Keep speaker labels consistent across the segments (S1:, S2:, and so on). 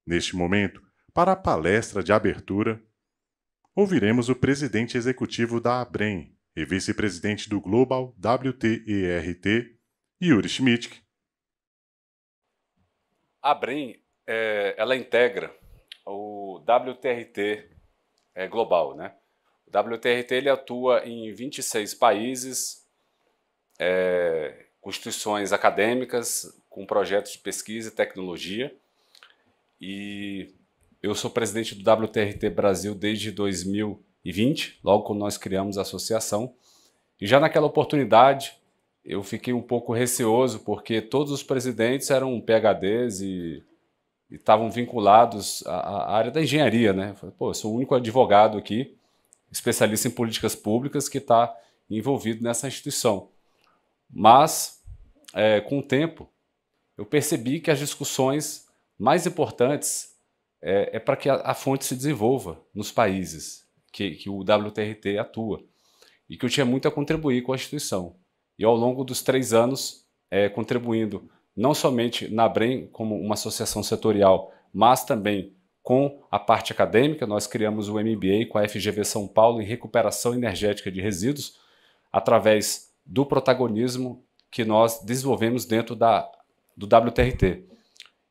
S1: Neste momento, para a palestra de abertura, ouviremos o presidente executivo da ABREM e vice-presidente do Global WTERT, Yuri Schmidt.
S2: A ABREM, ela integra o WTRT global, né? O WTRT ele atua em 26 países, com instituições acadêmicas, com projetos de pesquisa e tecnologia. E eu sou presidente do WTRT Brasil desde 2020, logo quando nós criamos a associação. E já naquela oportunidade eu fiquei um pouco receoso, porque todos os presidentes eram PhDs e estavam vinculados à área da engenharia, né? Falei, pô, eu sou o único advogado aqui, especialista em políticas públicas, que está envolvido nessa instituição. Mas, com o tempo, eu percebi que as discussões mais importantes para que a fonte se desenvolva nos países que o WTRT atua e que eu tinha muito a contribuir com a instituição. E ao longo dos 3 anos, contribuindo não somente na ABREM como uma associação setorial, mas também com a parte acadêmica. Nós criamos o MBA com a FGV São Paulo em recuperação energética de resíduos, através do protagonismo que nós desenvolvemos dentro do WTRT.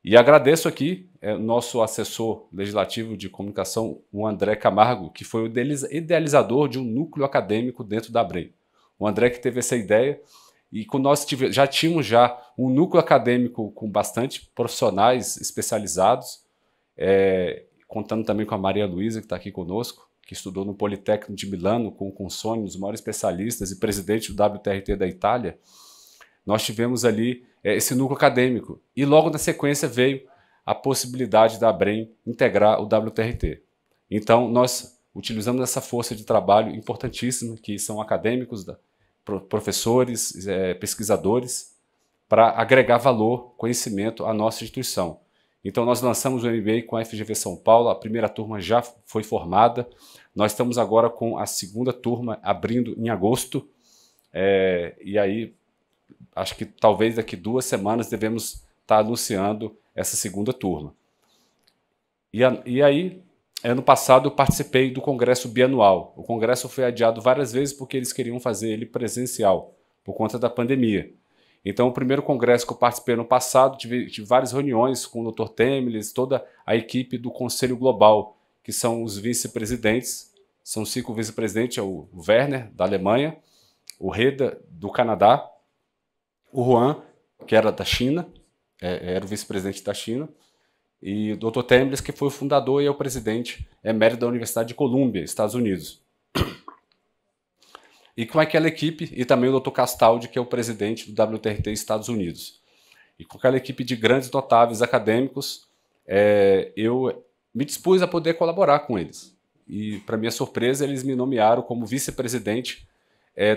S2: E agradeço aqui o nosso assessor legislativo de comunicação, o André Camargo, que foi o idealizador de um núcleo acadêmico dentro da ABREM. O André que teve essa ideia, e quando nós já tínhamos um núcleo acadêmico com bastante profissionais especializados, contando também com a Maria Luísa, que está aqui conosco, que estudou no Politécnico de Milano com o Consônio, um dos maiores especialistas e presidente do WTRT da Itália. Nós tivemos ali esse núcleo acadêmico. E logo na sequência veio a possibilidade da ABREM integrar o WTRT. Então, nós utilizamos essa força de trabalho importantíssima, que são acadêmicos, professores, pesquisadores, para agregar valor, conhecimento à nossa instituição. Então, nós lançamos o MBA com a FGV São Paulo, a primeira turma já foi formada, nós estamos agora com a segunda turma abrindo em agosto, e aí acho que talvez daqui 2 semanas devemos estar anunciando essa segunda turma. E aí, ano passado, eu participei do congresso bianual. O congresso foi adiado várias vezes porque eles queriam fazer ele presencial, por conta da pandemia. Então, o primeiro congresso que eu participei ano passado, tive várias reuniões com o Dr. Temeles, toda a equipe do Conselho Global, que são os vice-presidentes, são 5 vice-presidentes, é o Werner, da Alemanha, o Reda, do Canadá, o Juan, que era da China, era o vice-presidente da China, e o Dr. Temeles, que foi o fundador e é o presidente emérito da Universidade de Colômbia, Estados Unidos. E com aquela equipe, e também o Dr. Castaldi, que é o presidente do WTRT Estados Unidos. E com aquela equipe de grandes notáveis acadêmicos, eu me dispus a poder colaborar com eles. E, para minha surpresa, eles me nomearam como vice-presidente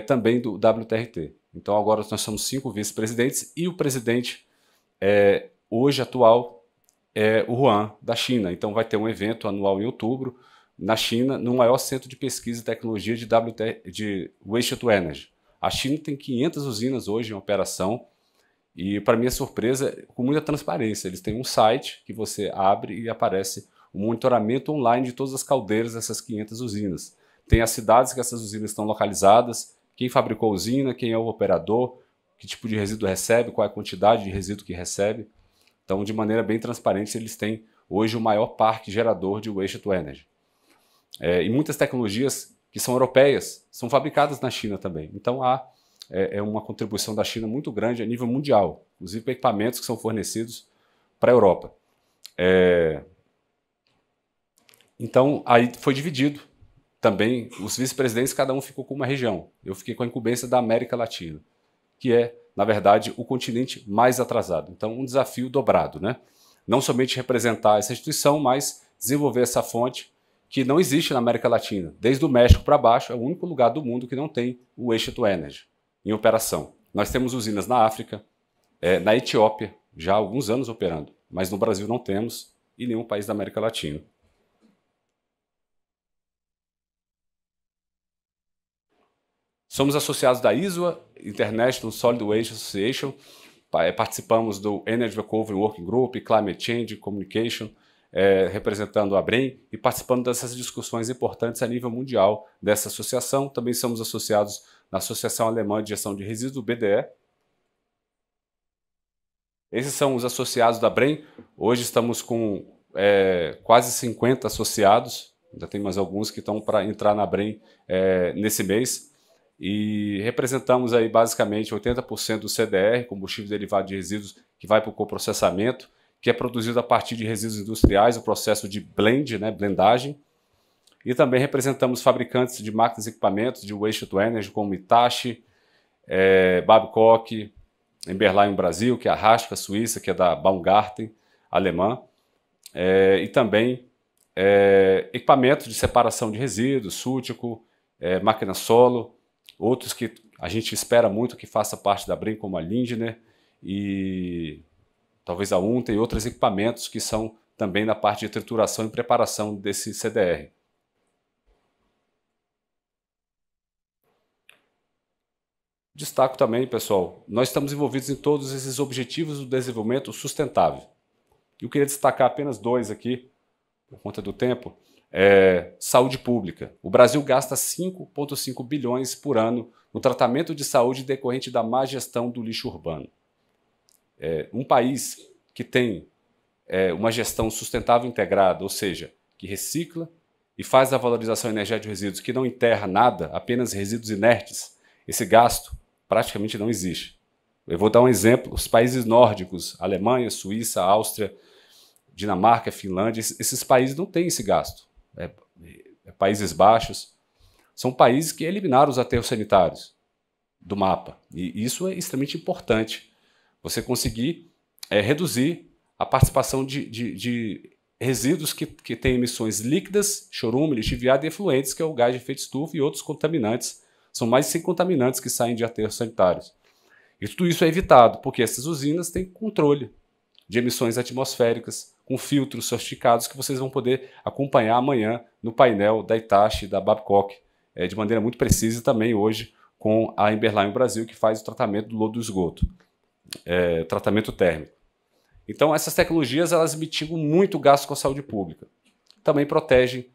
S2: também do WTRT. Então, agora nós somos 5 vice-presidentes e o presidente hoje atual é o Juan, da China. Então, vai ter um evento anual em outubro, na China, no maior centro de pesquisa e tecnologia de Waste to Energy. A China tem 500 usinas hoje em operação e, para minha surpresa, com muita transparência. Eles têm um site que você abre e aparece o monitoramento online de todas as caldeiras dessas 500 usinas. Tem as cidades que essas usinas estão localizadas, quem fabricou a usina, quem é o operador, que tipo de resíduo recebe, qual é a quantidade de resíduo que recebe. Então, de maneira bem transparente, eles têm hoje o maior parque gerador de Waste to Energy. E muitas tecnologias que são europeias são fabricadas na China também. Então, há uma contribuição da China muito grande a nível mundial, inclusive para equipamentos que são fornecidos para a Europa. Então, aí foi dividido também, os vice-presidentes, cada um ficou com uma região. Eu fiquei com a incumbência da América Latina, que é, na verdade, o continente mais atrasado. Então, um desafio dobrado, né? Não somente representar essa instituição, mas desenvolver essa fonte que não existe na América Latina. Desde o México para baixo, é o único lugar do mundo que não tem o Waste to Energy em operação. Nós temos usinas na África, na Etiópia, já há alguns anos operando, mas no Brasil não temos e nenhum país da América Latina. Somos associados da ISWA, International Solid Waste Association, participamos do Energy Recovery Working Group, Climate Change, Communication, representando a ABREM e participando dessas discussões importantes a nível mundial dessa associação. Também somos associados na Associação Alemã de Gestão de Resíduos, BDE. Esses são os associados da ABREM. Hoje estamos com quase 50 associados, ainda tem mais alguns que estão para entrar na ABREM nesse mês, e representamos aí basicamente 80% do CDR, combustível derivado de resíduos, que vai para o coprocessamento, que é produzido a partir de resíduos industriais, o processo de blend, né, blendagem. E também representamos fabricantes de máquinas e equipamentos de Waste to Energy, como Hitachi, Babcock, Emberlein, Brasil, que é a Rasca, Suíça, que é da Baumgarten, alemã. E também equipamentos de separação de resíduos, Sútico, máquina solo, outros que a gente espera muito que faça parte da ABREM, como a Lindner e talvez a UNTA e outros equipamentos que são também na parte de trituração e preparação desse CDR. Destaco também, pessoal, nós estamos envolvidos em todos esses objetivos do desenvolvimento sustentável. Eu queria destacar apenas dois aqui, por conta do tempo. Saúde pública. O Brasil gasta 5,5 bilhões por ano no tratamento de saúde decorrente da má gestão do lixo urbano. Um país que tem uma gestão sustentável integrada, ou seja, que recicla e faz a valorização energética de resíduos, que não enterra nada, apenas resíduos inertes, esse gasto praticamente não existe. Eu vou dar um exemplo: os países nórdicos, Alemanha, Suíça, Áustria, Dinamarca, Finlândia, esses países não têm esse gasto. Países Baixos, são países que eliminaram os aterros sanitários do mapa. E isso é extremamente importante. Você conseguir reduzir a participação de resíduos que têm emissões líquidas, chorume, lixiviado e efluentes, que é o gás de efeito estufa e outros contaminantes. São mais de 100 contaminantes que saem de aterros sanitários. E tudo isso é evitado, porque essas usinas têm controle de emissões atmosféricas, com filtros sofisticados que vocês vão poder acompanhar amanhã no painel da Hitachi e da Babcock, de maneira muito precisa, e também hoje com a Emberlein Brasil, que faz o tratamento do lodo do esgoto, tratamento térmico. Então, essas tecnologias elas mitigam muito o gasto com a saúde pública. Também protegem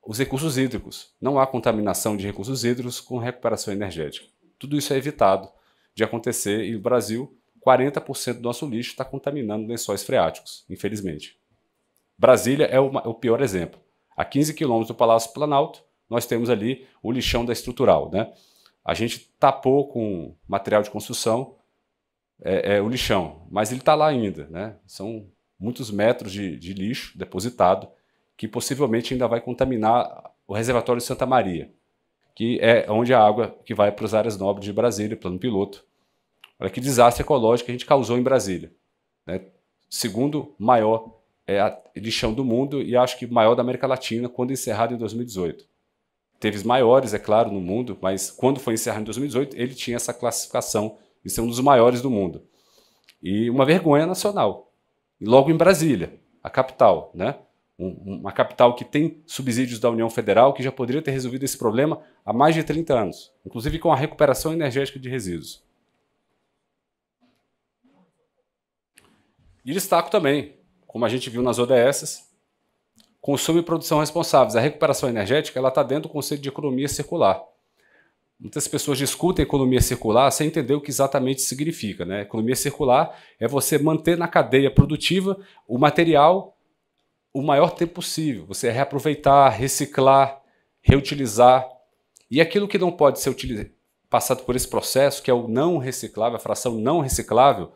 S2: os recursos hídricos. Não há contaminação de recursos hídricos com recuperação energética. Tudo isso é evitado de acontecer e o Brasil, 40% do nosso lixo está contaminando lençóis freáticos, infelizmente. Brasília é o pior exemplo. A 15 quilômetros do Palácio Planalto, nós temos ali o lixão da estrutural, né? A gente tapou com material de construção o lixão, mas ele está lá ainda, né? São muitos metros de lixo depositado que possivelmente ainda vai contaminar o reservatório de Santa Maria, que é onde a água que vai para as áreas nobres de Brasília, plano piloto. Olha que desastre ecológico que a gente causou em Brasília, né? Segundo maior lixão do mundo e acho que maior da América Latina, quando encerrado em 2018. Teve maiores, é claro, no mundo, mas quando foi encerrado em 2018, ele tinha essa classificação de ser um dos maiores do mundo. E uma vergonha nacional. E logo em Brasília, a capital, né? Uma capital que tem subsídios da União Federal, que já poderia ter resolvido esse problema há mais de 30 anos, inclusive com a recuperação energética de resíduos. E destaco também, como a gente viu nas ODS, consumo e produção responsáveis. A recuperação energética está dentro do conceito de economia circular. Muitas pessoas discutem economia circular sem entender o que exatamente significa, né? Economia circular é você manter na cadeia produtiva o material o maior tempo possível. Você reaproveitar, reciclar, reutilizar. E aquilo que não pode ser passado por esse processo, que é o não reciclável, a fração não reciclável,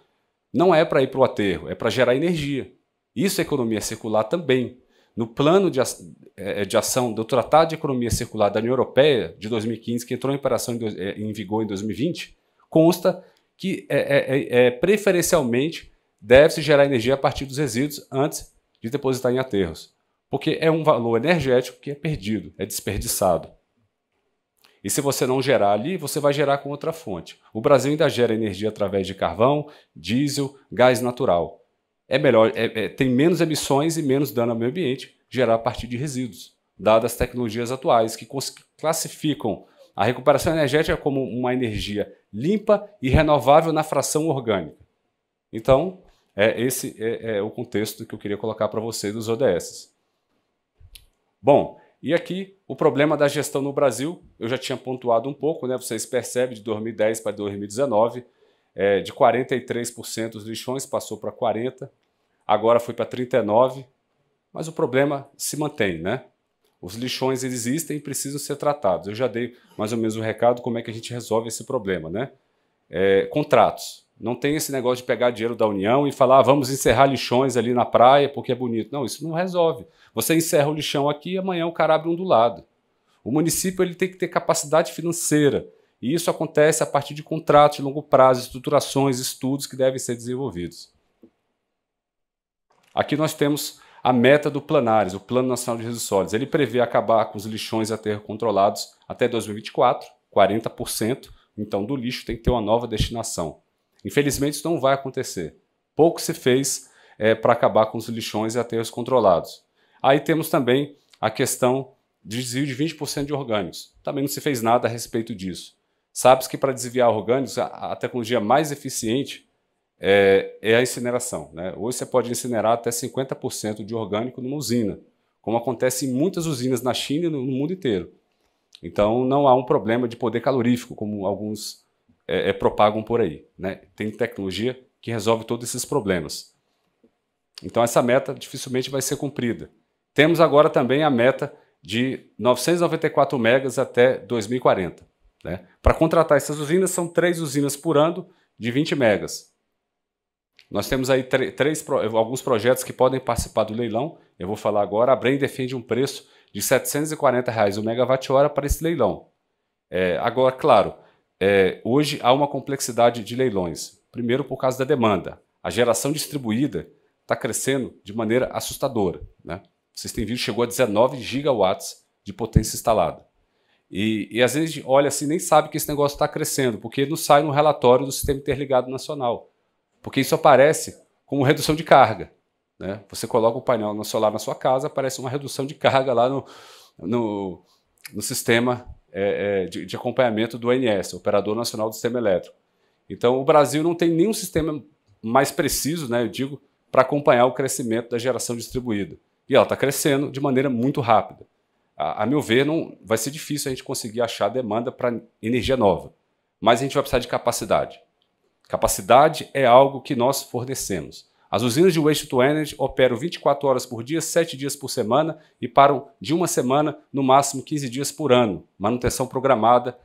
S2: não é para ir para o aterro, é para gerar energia. Isso é economia circular também. No plano de ação do Tratado de Economia Circular da União Europeia, de 2015, que entrou em vigor em 2020, consta que preferencialmente deve-se gerar energia a partir dos resíduos antes de depositar em aterros, porque é um valor energético que é perdido, é desperdiçado. E se você não gerar ali, você vai gerar com outra fonte. O Brasil ainda gera energia através de carvão, diesel, gás natural. É melhor, tem menos emissões e menos dano ao meio ambiente gerar a partir de resíduos, dadas as tecnologias atuais que classificam a recuperação energética como uma energia limpa e renovável na fração orgânica. Então, Esse é o contexto que eu queria colocar para vocês dos ODS. Bom, e aqui o problema da gestão no Brasil, eu já tinha pontuado um pouco, né? Vocês percebem, de 2010 para 2019, de 43% dos lixões passou para 40%, agora foi para 39%, mas o problema se mantém, né? Os lixões existem e precisam ser tratados. Eu já dei mais ou menos um recado como é que a gente resolve esse problema, né? Contratos. Não tem esse negócio de pegar dinheiro da União e falar vamos encerrar lixões ali na praia porque é bonito. Não, isso não resolve. Você encerra o lixão aqui e amanhã o cara abre um do lado. O município ele tem que ter capacidade financeira e isso acontece a partir de contratos de longo prazo, estruturações, estudos que devem ser desenvolvidos. Aqui nós temos a meta do Planares, o Plano Nacional de Resíduos Sólidos. Ele prevê acabar com os lixões a aterro controlados até 2024, 40%. Então, do lixo tem que ter uma nova destinação. Infelizmente, isso não vai acontecer. Pouco se fez para acabar com os lixões e aterros controlados. Aí temos também a questão de desvio de 20% de orgânicos. Também não se fez nada a respeito disso. Sabe-se que para desviar orgânicos, a tecnologia mais eficiente é a incineração, né? Hoje você pode incinerar até 50% de orgânico numa usina, como acontece em muitas usinas na China e no mundo inteiro. Então não há um problema de poder calorífico, como alguns propagam por aí, né? Tem tecnologia que resolve todos esses problemas. Então essa meta dificilmente vai ser cumprida. Temos agora também a meta de 994 megas até 2040. Né? Para contratar essas usinas, são 3 usinas por ano de 20 megas. Nós temos aí alguns projetos que podem participar do leilão. Eu vou falar agora. A Brem defende um preço de R$ 740 o megawatt-hora para esse leilão. Agora, claro, hoje há uma complexidade de leilões. Primeiro, por causa da demanda. A geração distribuída está crescendo de maneira assustadora. Né? Vocês têm visto, chegou a 19 gigawatts de potência instalada. E às vezes a gente olha assim, nem sabe que esse negócio está crescendo, porque não sai no relatório do Sistema Interligado Nacional. Porque isso aparece como redução de carga. Né? Você coloca o painel solar na sua casa, aparece uma redução de carga lá no sistema de acompanhamento do ONS, Operador Nacional do Sistema Elétrico. Então o Brasil não tem nenhum sistema mais preciso, né, eu digo, para acompanhar o crescimento da geração distribuída. E ela está crescendo de maneira muito rápida. A meu ver, não vai ser difícil a gente conseguir achar demanda para energia nova. Mas a gente vai precisar de capacidade. Capacidade é algo que nós fornecemos. As usinas de Waste to Energy operam 24 horas por dia, 7 dias por semana e param de uma semana, no máximo 15 dias por ano. Manutenção programada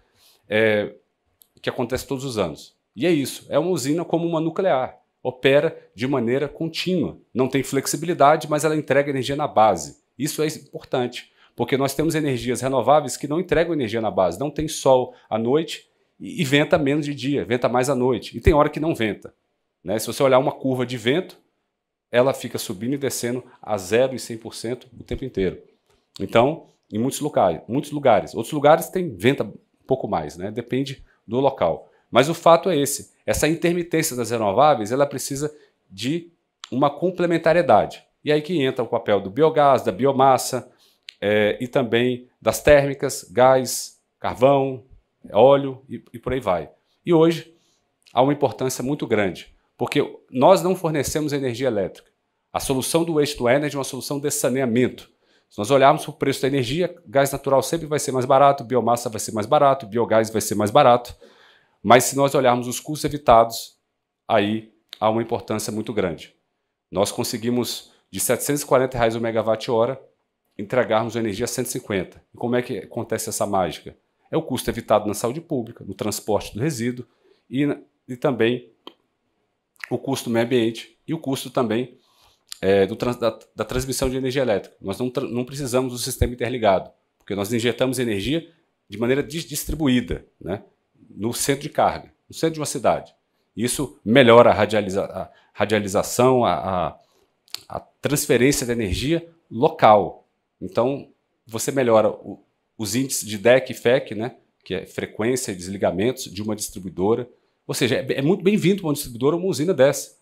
S2: que acontece todos os anos. E é isso, é uma usina como uma nuclear. Opera de maneira contínua. Não tem flexibilidade, mas ela entrega energia na base. Isso é importante, porque nós temos energias renováveis que não entregam energia na base. Não tem sol à noite e venta menos de dia, venta mais à noite. E tem hora que não venta. Né? Se você olhar uma curva de vento, ela fica subindo e descendo a 0 e 100% o tempo inteiro. Então, em muitos lugares. Outros lugares tem venta um pouco mais, né? Depende do local. Mas o fato é esse. Essa intermitência das renováveis, ela precisa de uma complementariedade. E aí que entra o papel do biogás, da biomassa e também das térmicas, gás, carvão, óleo e por aí vai. E hoje há uma importância muito grande, porque nós não fornecemos energia elétrica. A solução do Waste to Energy é uma solução de saneamento. Se nós olharmos para o preço da energia, gás natural sempre vai ser mais barato, biomassa vai ser mais barato, biogás vai ser mais barato. Mas se nós olharmos os custos evitados, aí há uma importância muito grande. Nós conseguimos, de R$ 740 o megawatt-hora, entregarmos energia a 150. E como é que acontece essa mágica? É o custo evitado na saúde pública, no transporte do resíduo e também o custo do meio ambiente e o custo também da transmissão de energia elétrica. Nós não precisamos do sistema interligado, porque nós injetamos energia de maneira distribuída, né, no centro de carga, no centro de uma cidade. Isso melhora a radialização, a transferência de energia local. Então, você melhora os índices de DEC e FEC, né, que é frequência e desligamentos de uma distribuidora. Ou seja, é muito bem-vindo para uma distribuidora uma usina dessa.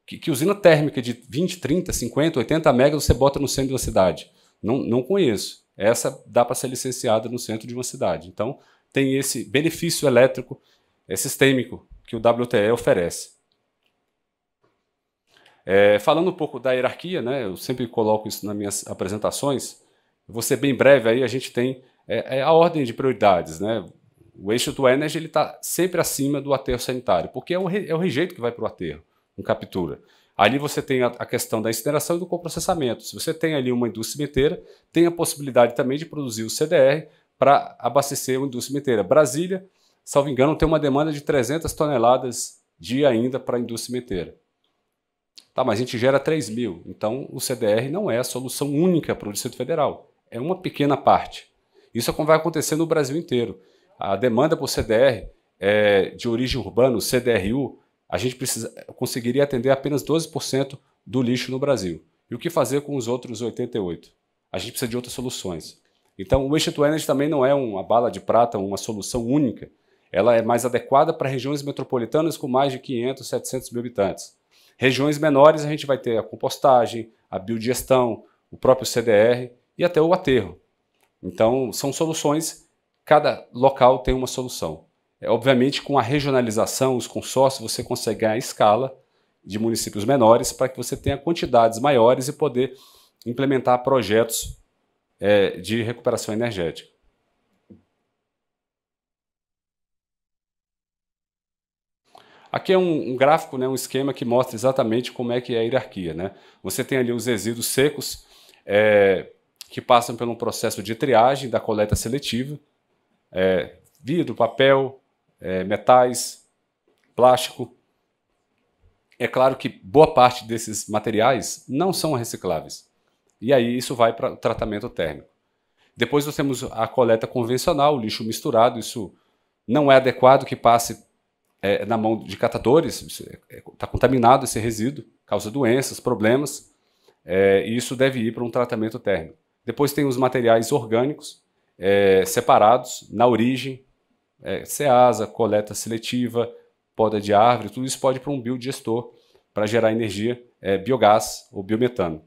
S2: Que usina térmica de 20, 30, 50, 80 megas você bota no centro de uma cidade? Não conheço. Essa dá para ser licenciada no centro de uma cidade. Então, tem esse benefício elétrico sistêmico que o WTE oferece. Falando um pouco da hierarquia, né, eu sempre coloco isso nas minhas apresentações, vou ser bem breve, aí a gente tem a ordem de prioridades. Né? O waste to energy está sempre acima do aterro sanitário, porque é o rejeito que vai para o aterro, com captura. Ali você tem a questão da incineração e do coprocessamento. Se você tem ali uma indústria cimenteira, tem a possibilidade também de produzir o CDR para abastecer uma indústria cimenteira. Brasília, salvo engano, tem uma demanda de 300 toneladas dia ainda para a indústria cimenteira. Tá, mas a gente gera 3.000, então o CDR não é a solução única para o Distrito Federal, é uma pequena parte. Isso vai acontecer no Brasil inteiro. A demanda por CDR de origem urbana, o CDRU, a gente conseguiria atender apenas 12% do lixo no Brasil. E o que fazer com os outros 88%? A gente precisa de outras soluções. Então o Waste to Energy também não é uma bala de prata, uma solução única. Ela é mais adequada para regiões metropolitanas com mais de 500, 700 mil habitantes. Regiões menores a gente vai ter a compostagem, a biodigestão, o próprio CDR e até o aterro. Então são soluções, cada local tem uma solução. Obviamente com a regionalização, os consórcios, você consegue ganhar a escala de municípios menores para que você tenha quantidades maiores e poder implementar projetos de recuperação energética. Aqui é um gráfico, né, um esquema que mostra exatamente como é que é a hierarquia. Né? Você tem ali os resíduos secos que passam por um processo de triagem da coleta seletiva, vidro, papel, metais, plástico. É claro que boa parte desses materiais não são recicláveis. E aí isso vai para o tratamento térmico. Depois nós temos a coleta convencional, o lixo misturado. Isso não é adequado que passe na mão de catadores, está contaminado esse resíduo, causa doenças, problemas, e isso deve ir para um tratamento térmico. Depois tem os materiais orgânicos separados na origem, ceasa, coleta seletiva, poda de árvore, tudo isso pode ir para um biodigestor para gerar energia, biogás ou biometano.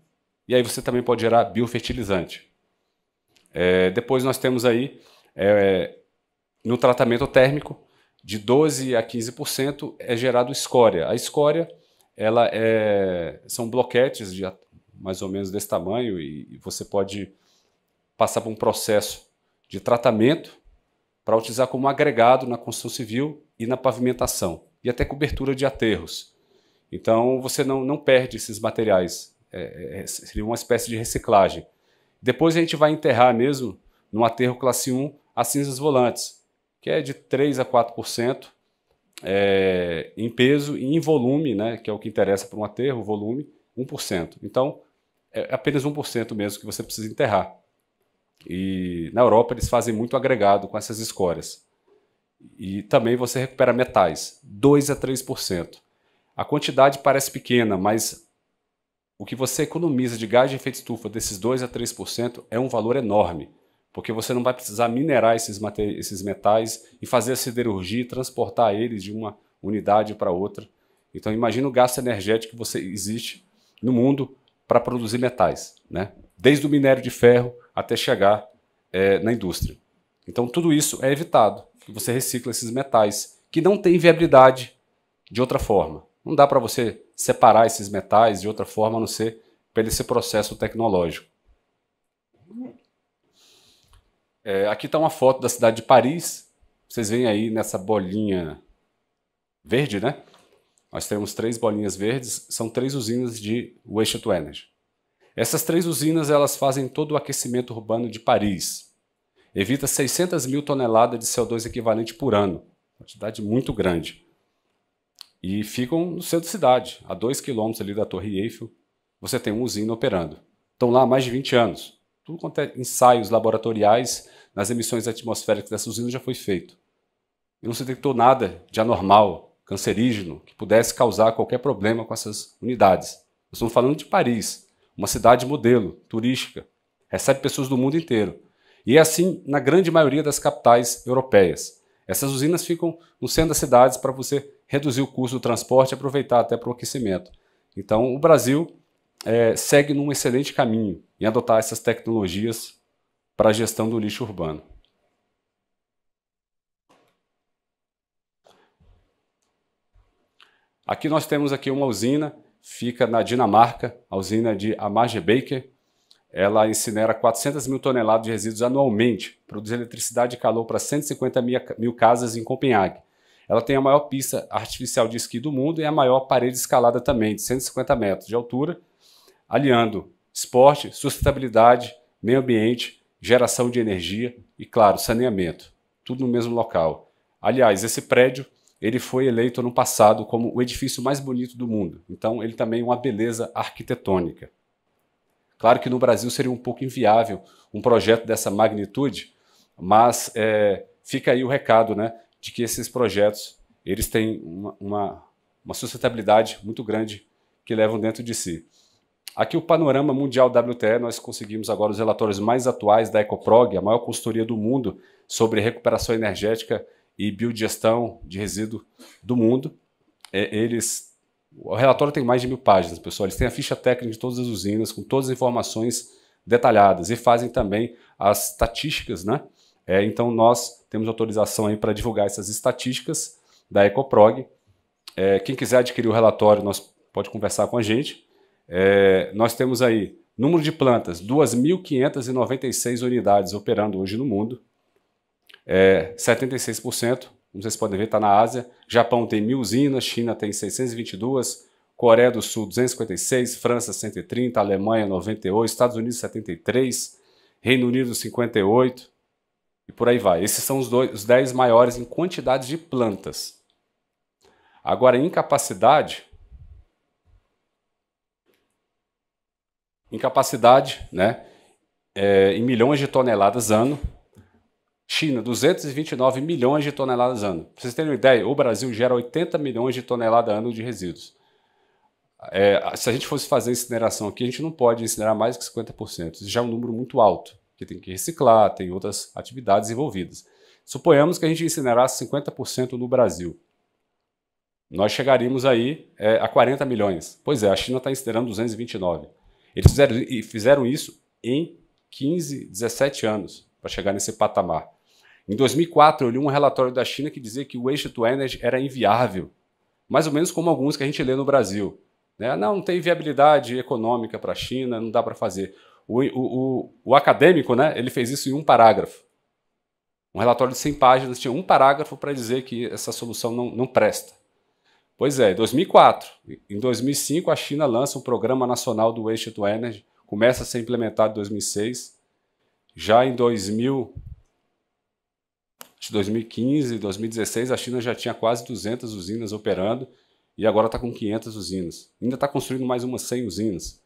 S2: E aí você também pode gerar biofertilizante. Depois nós temos aí, no tratamento térmico, de 12% a 15% é gerado escória. A escória são bloquetes de mais ou menos desse tamanho e você pode passar por um processo de tratamento para utilizar como agregado na construção civil e na pavimentação, e até cobertura de aterros. Então você não perde esses materiais, seria uma espécie de reciclagem. Depois a gente vai enterrar mesmo no aterro classe 1 as cinzas volantes, que é de 3% a 4% em peso e em volume, né, que é o que interessa para um aterro, o volume, 1%. Então, é apenas 1% mesmo que você precisa enterrar. E na Europa eles fazem muito agregado com essas escórias. E também você recupera metais, 2% a 3%. A quantidade parece pequena, mas o que você economiza de gás de efeito estufa desses 2% a 3% é um valor enorme. Porque você não vai precisar minerar esses metais e fazer a siderurgia e transportar eles de uma unidade para outra. Então imagina o gasto energético que existe no mundo para produzir metais, né? Desde o minério de ferro até chegar na indústria. Então tudo isso é evitado, que você recicla esses metais, que não tem viabilidade de outra forma. Não dá para você separar esses metais de outra forma, a não ser pelo esse processo tecnológico. Aqui está uma foto da cidade de Paris. Vocês veem aí nessa bolinha verde, né? Nós temos 3 bolinhas verdes, são 3 usinas de Waste to Energy. Essas 3 usinas elas fazem todo o aquecimento urbano de Paris. Evita 600 mil toneladas de CO2 equivalente por ano, uma quantidade muito grande. E ficam no centro da cidade, a 2 quilômetros ali da Torre Eiffel, você tem uma usina operando. Estão lá há mais de 20 anos. Tudo quanto é ensaios laboratoriais nas emissões atmosféricas dessa usina já foi feito. E não se detectou nada de anormal, cancerígeno, que pudesse causar qualquer problema com essas unidades. Nós estamos falando de Paris, uma cidade modelo, turística, recebe pessoas do mundo inteiro. E é assim na grande maioria das capitais europeias. Essas usinas ficam no centro das cidades para você reduzir o custo do transporte e aproveitar até para o aquecimento. Então o Brasil segue num excelente caminho em adotar essas tecnologias para a gestão do lixo urbano. Aqui nós temos aqui uma usina fica na Dinamarca, a usina de Amagerbacher. Ela incinera 400 mil toneladas de resíduos anualmente, produz eletricidade e calor para 150 mil casas em Copenhague. Ela tem a maior pista artificial de esqui do mundo e a maior parede escalada também, de 150 metros de altura, aliando esporte, sustentabilidade, meio ambiente, geração de energia e, claro, saneamento. Tudo no mesmo local. Aliás, esse prédio ele foi eleito no passado como o edifício mais bonito do mundo. Então, ele também é uma beleza arquitetônica. Claro que no Brasil seria um pouco inviável um projeto dessa magnitude, mas fica aí o recado, né, de que esses projetos eles têm uma sustentabilidade muito grande que levam dentro de si. Aqui o panorama mundial WTE, nós conseguimos agora os relatórios mais atuais da Ecoprog, a maior consultoria do mundo sobre recuperação energética e biodigestão de resíduo do mundo. O relatório tem mais de 1000 páginas, pessoal. Eles têm a ficha técnica de todas as usinas, com todas as informações detalhadas, e fazem também as estatísticas, né? Então nós temos autorização aí para divulgar essas estatísticas da Ecoprog. Quem quiser adquirir o relatório, pode conversar com a gente. Nós temos aí número de plantas, 2.596 unidades operando hoje no mundo. 76%, como vocês podem ver, está na Ásia. Japão tem 1000 usinas, China tem 622, Coreia do Sul 256, França 130, Alemanha 98, Estados Unidos 73, Reino Unido 58 e por aí vai. Esses são os 10 maiores em quantidade de plantas. Agora, em capacidade, né, em milhões de toneladas ano. China, 229 milhões de toneladas ano. Para vocês terem uma ideia, o Brasil gera 80 milhões de toneladas ano de resíduos. Se a gente fosse fazer incineração aqui, a gente não pode incinerar mais que 50%. Isso já é um número muito alto, que tem que reciclar, tem outras atividades envolvidas. Suponhamos que a gente incinerasse 50% no Brasil. Nós chegaríamos aí a 40 milhões. Pois é, a China está incinerando 229. Eles fizeram isso em 15, 17 anos para chegar nesse patamar. Em 2004, eu li um relatório da China que dizia que o Waste to Energy era inviável, mais ou menos como alguns que a gente lê no Brasil. Não tem viabilidade econômica para a China, não dá para fazer. O acadêmico, né, ele fez isso em um parágrafo. Um relatório de 100 páginas tinha um parágrafo para dizer que essa solução não presta. Pois é, em 2004. Em 2005, a China lança um Programa Nacional do Waste to Energy, começa a ser implementado em 2006. Já em 2015, 2016, a China já tinha quase 200 usinas operando e agora está com 500 usinas. Ainda está construindo mais umas 100 usinas.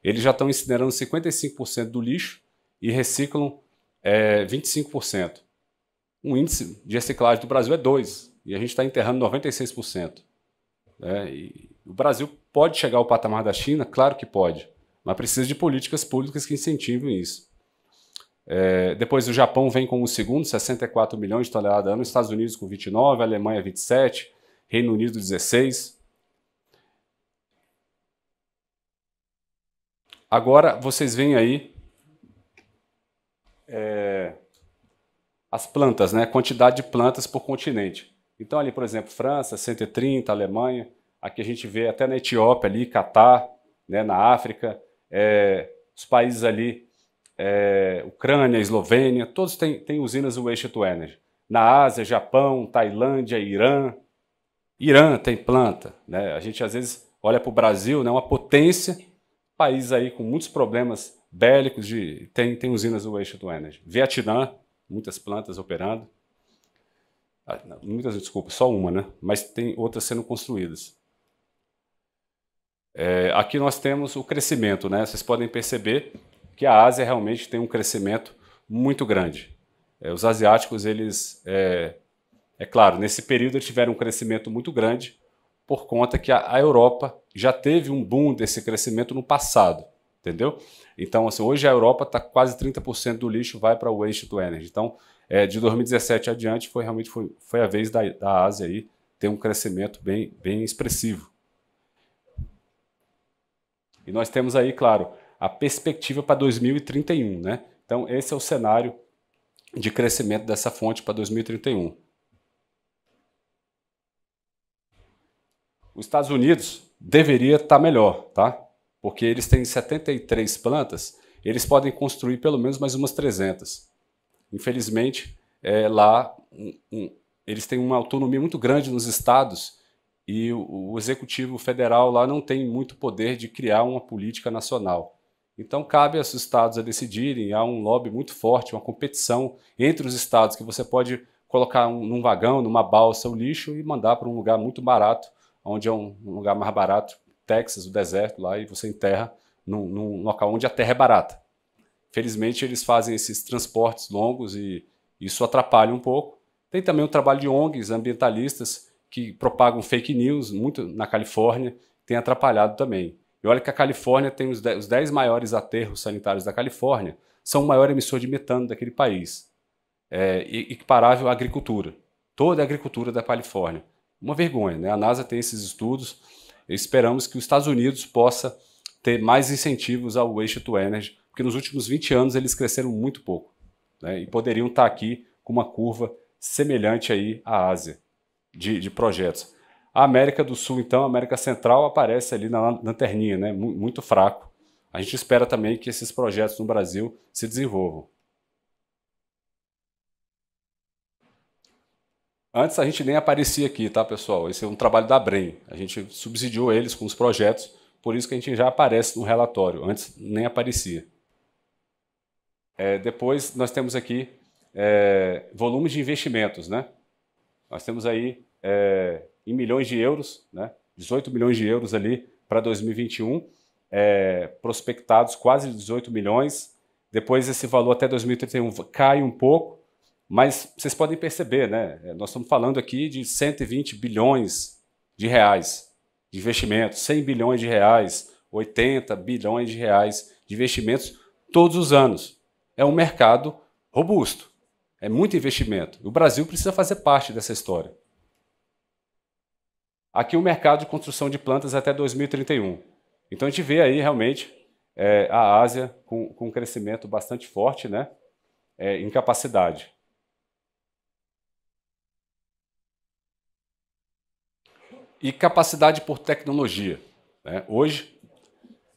S2: Eles já estão incinerando 55% do lixo e reciclam 25%. O índice de reciclagem do Brasil é 2% e a gente está enterrando 96%. E o Brasil pode chegar ao patamar da China? Claro que pode, mas precisa de políticas públicas que incentivem isso. Depois o Japão vem com o segundo, 64 milhões de toneladas ano, Estados Unidos com 29, Alemanha 27, Reino Unido 16. Agora vocês veem aí as plantas, né? Quantidade de plantas por continente. Então ali, por exemplo, França, 130, Alemanha, aqui a gente vê até na Etiópia ali, Catar, né, na África, os países ali, Ucrânia, Eslovênia, todos têm usinas Waste to Energy. Na Ásia, Japão, Tailândia, Irã. Irã tem planta, né? A gente às vezes olha para o Brasil, né, uma potência, país aí com muitos problemas bélicos, tem usinas Waste to Energy. Vietnã, muitas plantas operando. Muitas, desculpa, só uma, né? Mas tem outras sendo construídas. Aqui nós temos o crescimento, né? Vocês podem perceber que a Ásia realmente tem um crescimento muito grande. Os asiáticos, eles, claro, nesse período eles tiveram um crescimento muito grande por conta que a Europa já teve um boom desse crescimento no passado, entendeu? Então, assim, hoje a Europa está quase 30% do lixo vai para o Waste to Energy. Então, de 2017 adiante, realmente foi a vez da Ásia aí ter um crescimento bem expressivo. E nós temos aí, claro, a perspectiva para 2031, né? Então, esse é o cenário de crescimento dessa fonte para 2031. Os Estados Unidos, deveria estar melhor, tá? Porque eles têm 73 plantas, eles podem construir pelo menos mais umas 300. Infelizmente, lá eles têm uma autonomia muito grande nos estados e o executivo federal lá não tem muito poder de criar uma política nacional. Então, cabe aos estados a decidirem, há um lobby muito forte, uma competição entre os estados, que você pode colocar num vagão, numa balsa, o lixo e mandar para um lugar muito barato, onde é um lugar mais barato, Texas, o deserto lá, e você enterra num local onde a terra é barata. Felizmente, eles fazem esses transportes longos e isso atrapalha um pouco. Tem também o trabalho de ONGs ambientalistas que propagam fake news, muito na Califórnia, tem atrapalhado também. E olha que a Califórnia tem os 10 maiores aterros sanitários da Califórnia, são o maior emissor de metano daquele país. Equiparável à agricultura. Toda a agricultura da Califórnia. Uma vergonha, né? A NASA tem esses estudos e esperamos que os Estados Unidos possa ter mais incentivos ao Waste to Energy, porque nos últimos 20 anos eles cresceram muito pouco, né? E poderiam estar aqui com uma curva semelhante aí à Ásia de projetos. A América do Sul, então, a América Central aparece ali na lanterninha, né? Muito fraco. A gente espera também que esses projetos no Brasil se desenvolvam. Antes a gente nem aparecia aqui, tá, pessoal? Esse é um trabalho da Brem. A gente subsidiou eles com os projetos, por isso que a gente já aparece no relatório. Antes nem aparecia. Depois nós temos aqui volume de investimentos, né? Nós temos aí em milhões de euros, né? 18 milhões de euros ali para 2021, prospectados quase 18 milhões. Depois esse valor até 2031 cai um pouco, mas vocês podem perceber, né? Nós estamos falando aqui de 120 bilhões de reais de investimentos, 100 bilhões de reais, 80 bilhões de reais de investimentos todos os anos. É um mercado robusto, é muito investimento. O Brasil precisa fazer parte dessa história. Aqui o mercado de construção de plantas até 2031. Então a gente vê aí realmente a Ásia com um crescimento bastante forte, né? Em capacidade. E capacidade por tecnologia, né? Hoje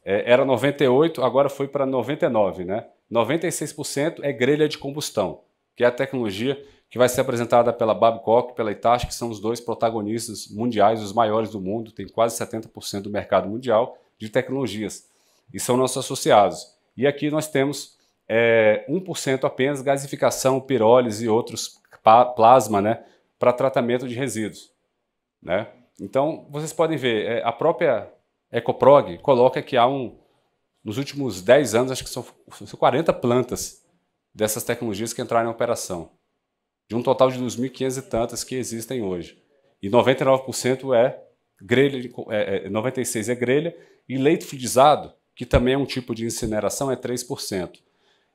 S2: era 98, agora foi para 99, né? 96% é grelha de combustão, que é a tecnologia que vai ser apresentada pela Babcock, pela Hitachi, que são os dois protagonistas mundiais, os maiores do mundo, tem quase 70% do mercado mundial de tecnologias, e são nossos associados. E aqui nós temos 1% apenas gasificação, pirólise e outros plasma, né, para tratamento de resíduos, né? Então, vocês podem ver, a própria Ecoprog coloca que há nos últimos 10 anos, acho que são 40 plantas dessas tecnologias que entraram em operação, de um total de 2.500 e tantas que existem hoje. E 99% é grelha, 96% é grelha, e leite fluidizado, que também é um tipo de incineração, é 3%.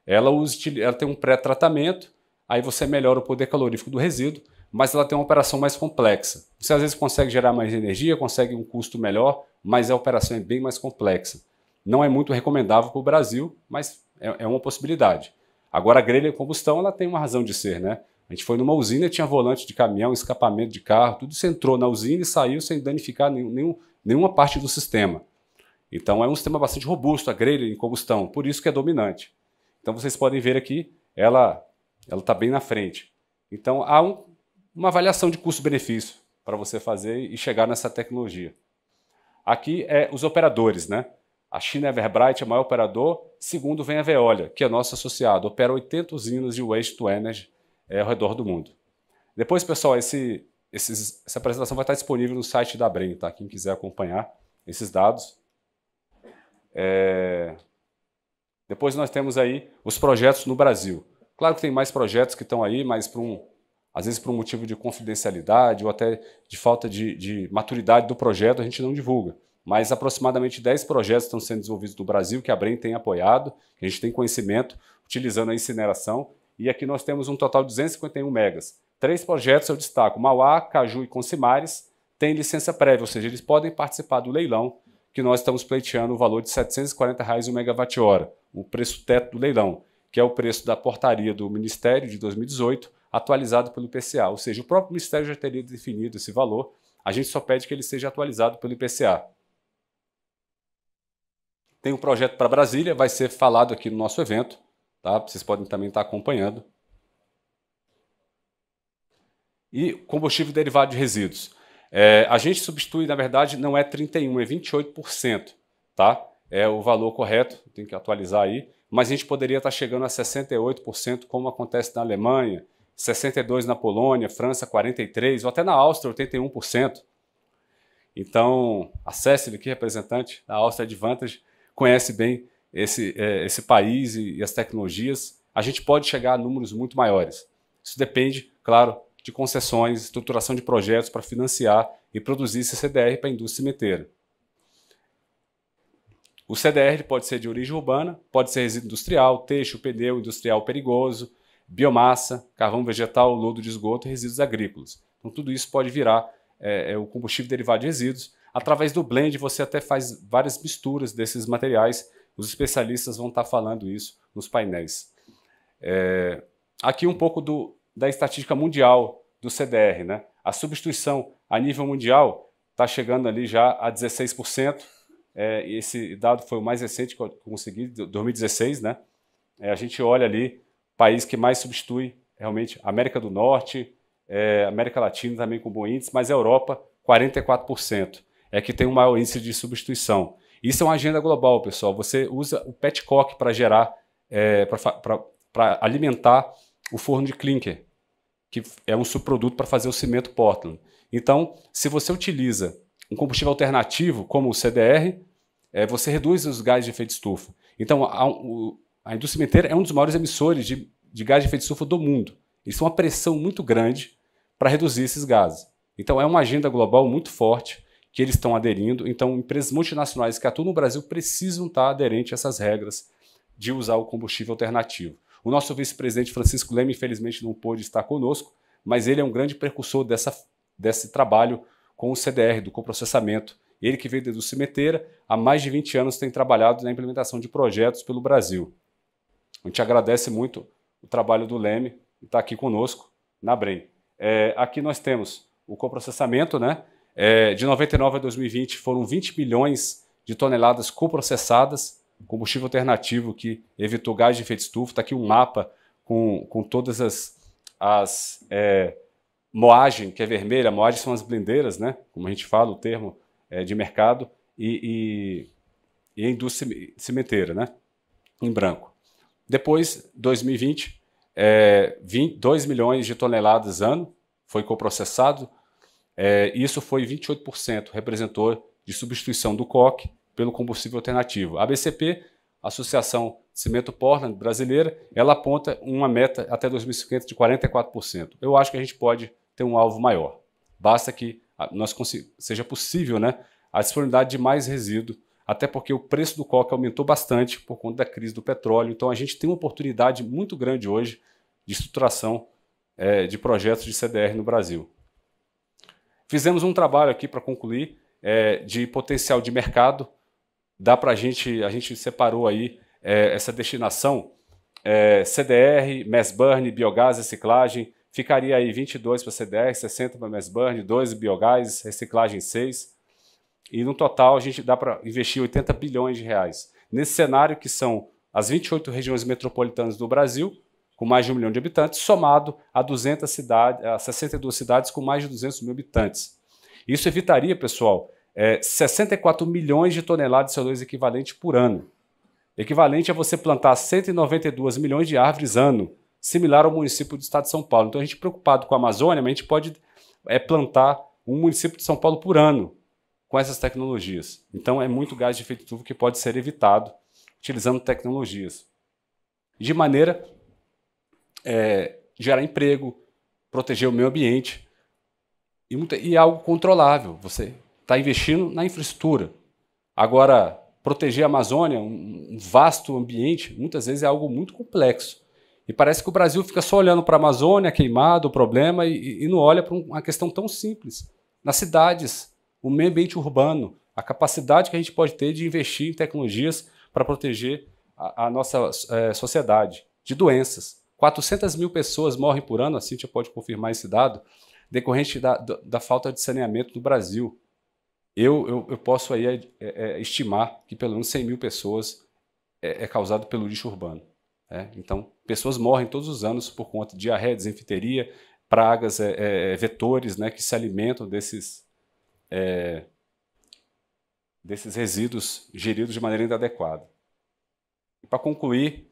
S2: Ela tem um pré-tratamento, aí você melhora o poder calorífico do resíduo, mas ela tem uma operação mais complexa. Você às vezes consegue gerar mais energia, consegue um custo melhor, mas a operação é bem mais complexa. Não é muito recomendável para o Brasil, mas é uma possibilidade. Agora a grelha de combustão ela tem uma razão de ser, né? A gente foi numa usina e tinha volante de caminhão, escapamento de carro, tudo isso entrou na usina e saiu sem danificar nenhuma parte do sistema. Então é um sistema bastante robusto, a grelha em combustão, por isso que é dominante. Então vocês podem ver aqui, ela está bem na frente. Então há uma avaliação de custo-benefício para você fazer e chegar nessa tecnologia. Aqui os operadores, né? A China Everbright é o maior operador, segundo vem a Veolia, que é nosso associado, opera 80 usinas de Waste to Energy ao redor do mundo. Depois, pessoal, essa apresentação vai estar disponível no site da Brem, tá? Quem quiser acompanhar esses dados. Depois nós temos aí os projetos no Brasil. Claro que tem mais projetos que estão aí, mas às vezes por um motivo de confidencialidade ou até de falta de maturidade do projeto, a gente não divulga. Mas aproximadamente 10 projetos estão sendo desenvolvidos no Brasil, que a Brem tem apoiado, que a gente tem conhecimento, utilizando a incineração. E aqui nós temos um total de 251 megas. 3 projetos eu destaco, Mauá, Caju e Consimares, têm licença prévia, ou seja, eles podem participar do leilão, que nós estamos pleiteando o valor de R$ 740 o megawatt-hora, o preço teto do leilão, que é o preço da portaria do Ministério de 2018, atualizado pelo IPCA. Ou seja, o próprio Ministério já teria definido esse valor, a gente só pede que ele seja atualizado pelo IPCA. tem um projeto para Brasília, vai ser falado aqui no nosso evento, tá? Vocês podem também estar acompanhando. E combustível derivado de resíduos. A gente substitui, na verdade, não é 31%, é 28%, tá? É o valor correto, tem que atualizar aí, mas a gente poderia estar chegando a 68%, como acontece na Alemanha, 62% na Polônia, França 43%, ou até na Áustria 81%. Então, a Cécile, aqui, representante da Áustria Advantage, conhece bem esse país e as tecnologias. A gente pode chegar a números muito maiores. Isso depende, claro, de concessões, estruturação de projetos para financiar e produzir esse CDR para a indústria cimenteira. O CDR pode ser de origem urbana, pode ser resíduo industrial, têxtil, pneu industrial perigoso, biomassa, carvão vegetal, lodo de esgoto e resíduos agrícolas. Então tudo isso pode virar o combustível derivado de resíduos. Através do blend você até faz várias misturas desses materiais. Os especialistas vão estar falando isso nos painéis. Aqui um pouco da estatística mundial do CDR, né? A substituição a nível mundial está chegando ali já a 16%. Esse dado foi o mais recente que eu consegui, 2016, né? A gente olha ali, país que mais substitui realmente, América do Norte, América Latina também com bom índice, mas a Europa, 44%. É que tem um maior índice de substituição. Isso é uma agenda global, pessoal. Você usa o petcock para gerar, para alimentar o forno de clinker, que é um subproduto para fazer o cimento Portland. Então, se você utiliza um combustível alternativo, como o CDR, você reduz os gases de efeito estufa. Então, a indústria cimenteira é um dos maiores emissores de gás de efeito estufa do mundo. Eles têm uma pressão muito grande para reduzir esses gases. Então, é uma agenda global muito forte que eles estão aderindo. Então, empresas multinacionais que atuam no Brasil precisam estar aderentes a essas regras de usar o combustível alternativo. O nosso vice-presidente Francisco Leme, infelizmente, não pôde estar conosco, mas ele é um grande precursor desse trabalho com o CDR, do coprocessamento. Ele que veio da indústria cimenteira, há mais de 20 anos tem trabalhado na implementação de projetos pelo Brasil. A gente agradece muito o trabalho do Leme e está aqui conosco na Brem. Aqui nós temos o coprocessamento, né? De 99 a 2020 foram 20 milhões de toneladas coprocessadas, combustível alternativo que evitou gás de efeito estufa. Está aqui um mapa com todas as moagem, que é vermelha. Moagem são as blendeiras, né? Como a gente fala, o termo de mercado, e a indústria cimenteira, né? Em branco. Depois, 2020, 2 milhões de toneladas ano foi coprocessado. Isso foi 28%, representou de substituição do coque pelo combustível alternativo. A ABCP, Associação Cimento Portland Brasileira, ela aponta uma meta até 2050 de 44%. Eu acho que a gente pode ter um alvo maior. Basta que seja possível, né, a disponibilidade de mais resíduo, até porque o preço do coque aumentou bastante por conta da crise do petróleo. Então a gente tem uma oportunidade muito grande hoje de estruturação de projetos de CDR no Brasil. Fizemos um trabalho aqui para concluir de potencial de mercado. Dá para a gente separou aí essa destinação, CDR, mass burn, biogás, reciclagem, ficaria aí 22 para CDR, 60 para mass burn, 12 biogás, reciclagem 6. E no total a gente dá para investir 80 bilhões de reais. Nesse cenário que são as 28 regiões metropolitanas do Brasil, com mais de 1 milhão de habitantes, somado a 62 cidades com mais de 200 mil habitantes. Isso evitaria, pessoal, 64 milhões de toneladas de CO2 equivalente por ano. Equivalente a você plantar 192 milhões de árvores ano, similar ao município do estado de São Paulo. Então a gente preocupado com a Amazônia, mas a gente pode plantar um município de São Paulo por ano com essas tecnologias. Então é muito gás de efeito estufa que pode ser evitado utilizando tecnologias. De maneira gerar emprego, proteger o meio ambiente e algo controlável. Você está investindo na infraestrutura. Agora, proteger a Amazônia, um vasto ambiente, muitas vezes é algo muito complexo. E parece que o Brasil fica só olhando para a Amazônia, queimado, o problema, e não olha para uma questão tão simples. Nas cidades, o meio ambiente urbano, a capacidade que a gente pode ter de investir em tecnologias para proteger a nossa sociedade de doenças. 400 mil pessoas morrem por ano, a Cíntia pode confirmar esse dado, decorrente da falta de saneamento no Brasil. eu posso aí estimar que pelo menos 100 mil pessoas é causado pelo lixo urbano. Então, pessoas morrem todos os anos por conta de diarreia, desinfteria, pragas, vetores, né, que se alimentam desses resíduos geridos de maneira inadequada. E para concluir,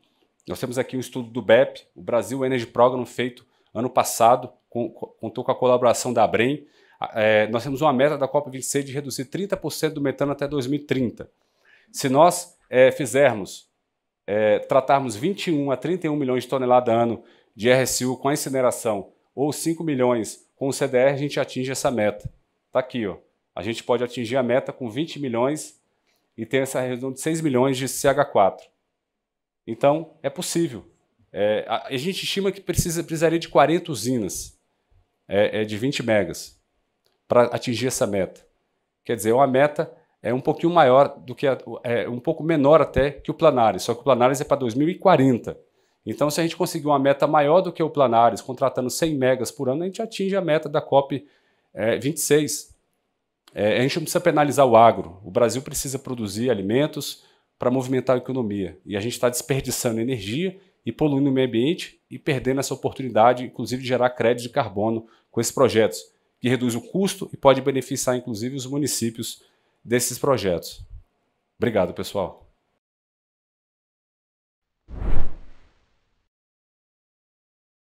S2: nós temos aqui um estudo do BEP, o Brasil Energy Program, feito ano passado, contou com a colaboração da ABREM. Nós temos uma meta da COP26 de reduzir 30% do metano até 2030. Se nós tratarmos 21 a 31 milhões de toneladas ano de RSU com a incineração ou 5 milhões com o CDR, a gente atinge essa meta. Está aqui, ó. A gente pode atingir a meta com 20 milhões e ter essa redução de 6 milhões de CH4. Então, é possível. A gente estima que precisaria de 40 usinas de 20 megas para atingir essa meta. Quer dizer, uma meta um pouquinho maior do que um pouco menor até que o Planares, só que o Planares é para 2040. Então, se a gente conseguir uma meta maior do que o Planares, contratando 100 megas por ano, a gente atinge a meta da COP 26. A gente não precisa penalizar o agro. O Brasil precisa produzir alimentos para movimentar a economia. E a gente está desperdiçando energia e poluindo o meio ambiente e perdendo essa oportunidade, inclusive, de gerar crédito de carbono com esses projetos, que reduz o custo e pode beneficiar, inclusive, os municípios desses projetos. Obrigado, pessoal.